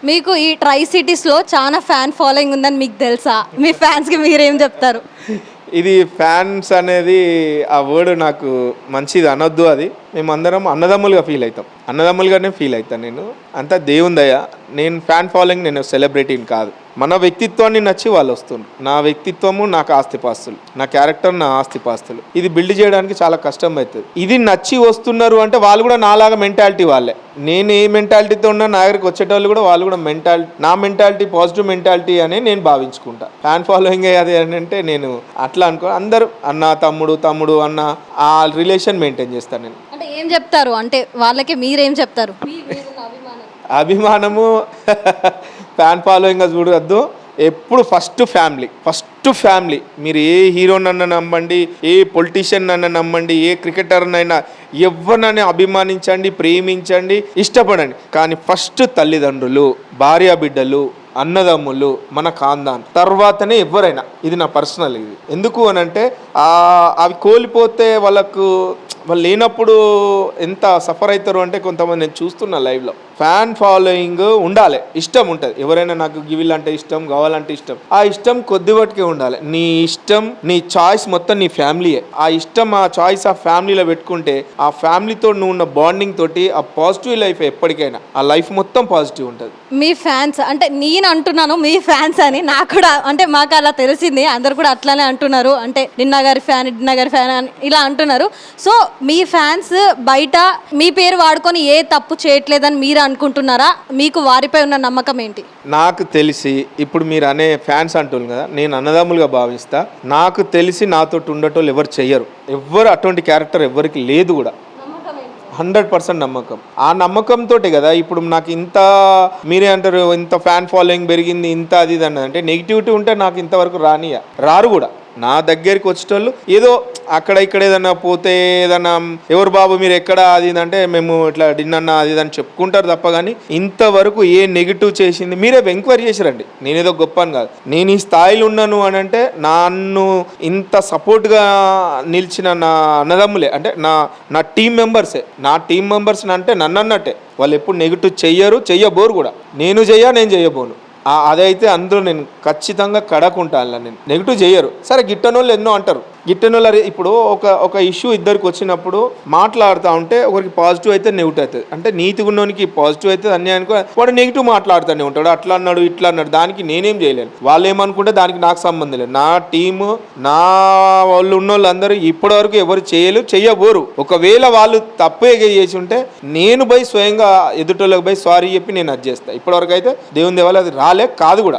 మీకు ఈ ట్రై సిటీస్లో చాలా ఫ్యాన్ ఫాలోయింగ్ ఉందని మీకు తెలుసా? మీ ఫ్యాన్స్కి మీరేం చెప్తారు? ఇది ఫ్యాన్స్ అనేది ఆ వర్డ్ నాకు మంచిది అనొద్దు. అది మేమందరం అన్నదమ్ములుగా ఫీల్ అవుతాం, అన్నదమ్ములుగానే ఫీల్ అవుతాను నేను. అంతా దేవుని దయ. నేను ఫ్యాన్ ఫాలోయింగ్, నేను సెలబ్రిటీని కాదు. మన వ్యక్తిత్వాన్ని నచ్చి వాళ్ళు వస్తున్నారు. నా వ్యక్తిత్వము నాకు ఆస్తిపాస్తులు, నా క్యారెక్టర్ నా ఆస్తిపాస్తులు. ఇది బిల్డ్ చేయడానికి చాలా కష్టం అవుతుంది. ఇది నచ్చి వస్తున్నారు అంటే వాళ్ళు కూడా నాలాగా మెంటాలిటీ వాళ్ళే. నేను ఏ మెంటాలిటీతో ఉన్నా నా దగ్గరికి వచ్చేటోళ్ళు కూడా వాళ్ళు కూడా నా మెంటాలిటీ పాజిటివ్ మెంటాలిటీ అని నేను భావించుకుంటా. ఫ్యాన్ ఫాలోయింగ్ అది అని అంటే నేను అట్లా అనుకో. అందరూ అన్న తమ్ముడు అన్న ఆ రిలేషన్ మెయింటైన్ చేస్తాను నేను. అంటే ఏం చెప్తారు అంటే వాళ్ళకి మీరేం చెప్తారు? అభిమానము ఫ్యాన్ ఫాలోయింగ్ చూడవద్దు. ఎప్పుడు ఫస్ట్ ఫ్యామిలీ. మీరు ఏ హీరోనన్నా నమ్మండి, ఏ పొలిటీషియన్ అన్న నమ్మండి, ఏ క్రికెటర్నైనా ఎవరినైనా అభిమానించండి, ప్రేమించండి, ఇష్టపడండి. కానీ ఫస్ట్ తల్లిదండ్రులు, భార్య బిడ్డలు, అన్నదమ్ములు, మన ఖాందాన్ తర్వాతనే ఎవరైనా. ఇది నా పర్సనల్. ఇది ఎందుకు అని అంటే అవి కోల్పోతే వాళ్ళు లేనప్పుడు ఎంత సఫర్ అవుతారు అంటే కొంతమంది నేను చూస్తున్నా లైవ్లో. ఫ్యాన్ ఫాలోయింగ్ ఉండాలి, ఇష్టం ఉంటుంది. ఎవరైనా నాకు గివిలంటే ఇష్టం, కావాలంటే ఇష్టం, ఆ ఇష్టం కొద్దిపాటికే ఉండాలి. నీ ఇష్టం, నీ చాయిస్ మొత్తం నీ ఫ్యామిలీయే. ఆ ఇష్టం, ఆ చాయిస్ ఆ ఫ్యామిలీలో పెట్టుకుంటే ఆ ఫ్యామిలీతో నువ్వు ఉన్న బాండింగ్ తోటి ఆ పాజిటివ్ లైఫ్ ఎప్పటికైనా ఆ లైఫ్ మొత్తం పాజిటివ్ ఉంటుంది. మీ ఫ్యాన్స్ అంటే నేను అంటున్నాను మీ ఫ్యాన్స్ అని, నాకు కూడా అంటే మాకు అలా తెలిసింది. అందరు కూడా అట్లానే అంటున్నారు, అంటే నిన్న గారి ఫ్యాన్ అని ఇలా అంటున్నారు. సో మీ ఫ్యాన్స్ బయట మీ పేరు వాడుకొని ఏ తప్పు చేయట్లేదని మీరు అనుకుంటున్నారా? మీకు వారిపై ఉన్న నమ్మకం ఏంటి? నాకు తెలిసి ఇప్పుడు మీరు అనే ఫ్యాన్స్ అంటున్నారు కదా, నేను అన్నదమ్ములుగా భావిస్తా. నాకు తెలిసి నాతో ఉండేటోళ్ళు ఎవరు చెయ్యరు. ఎవరు అటువంటి క్యారెక్టర్ ఎవరికి లేదు కూడా. 100% నమ్మకం. ఆ నమ్మకంతో కదా ఇప్పుడు నాకు ఇంత, మీరే అంటారు ఇంత ఫ్యాన్ ఫాలోయింగ్ పెరిగింది, ఇంత అది ఇది అన్నది. అంటే నెగిటివిటీ ఉంటే నాకు ఇంతవరకు రారు కూడా. నా దగ్గరికి వచ్చేటోళ్ళు ఏదో అక్కడ ఇక్కడ ఏదన్నా పోతే ఏదన్నా ఎవరు బాబు మీరు ఎక్కడ అది అంటే మేము ఇట్లా డిన్నన్నా అది అని చెప్పుకుంటారు తప్ప కానీ ఇంతవరకు ఏ నెగిటివ్ చేసింది మీరే ఎంక్వైరీ చేసిరండి. నేనేదో గొప్ప అని కాదు. నేను ఈ స్థాయిలో ఉన్నాను అని అంటే నన్ను ఇంత సపోర్ట్గా నిలిచిన నా అన్నదమ్ములే, అంటే నా టీం మెంబర్సే. నా టీం మెంబర్స్ అంటే నన్ను అన్నట్టే. వాళ్ళు ఎప్పుడు నెగిటివ్ చెయ్యబోరు కూడా. నేను చెయ్యబోను. అదైతే అందులో నేను ఖచ్చితంగా కడకుంటాను. నేను నెగిటివ్ చేయరు. సరే గిట్టనోళ్ళు ఎన్నో అంటారు. గిట్టనోళ్ళు ఇప్పుడు ఒక ఇష్యూ ఇద్దరికి వచ్చినప్పుడు మాట్లాడుతూ ఉంటే ఒకరికి పాజిటివ్ అయితే నెగిటివ్ అవుతుంది. అంటే నీతిగా ఉన్నోనికి పాజిటివ్ అవుతుంది, అన్యాయానికి వాడు నెగిటివ్ మాట్లాడుతూనే ఉంటాడు. అట్లా అన్నాడు ఇట్లా అన్నాడు, దానికి నేనేం చేయలేను. వాళ్ళు ఏమనుకుంటే దానికి నాకు సంబంధం లేదు. నా టీము, నా వాళ్ళు ఉన్న వాళ్ళందరూ ఇప్పటివరకు ఎవరు చెయ్యబోరు. ఒకవేళ వాళ్ళు తప్పే చేసి ఉంటే నేను స్వయంగా ఎదుటోళ్ళకి సారీ చెప్పి నేను అది చేస్తాను. ఇప్పటివరకు అయితే దేవుని దేవాల అది కాదు కూడా.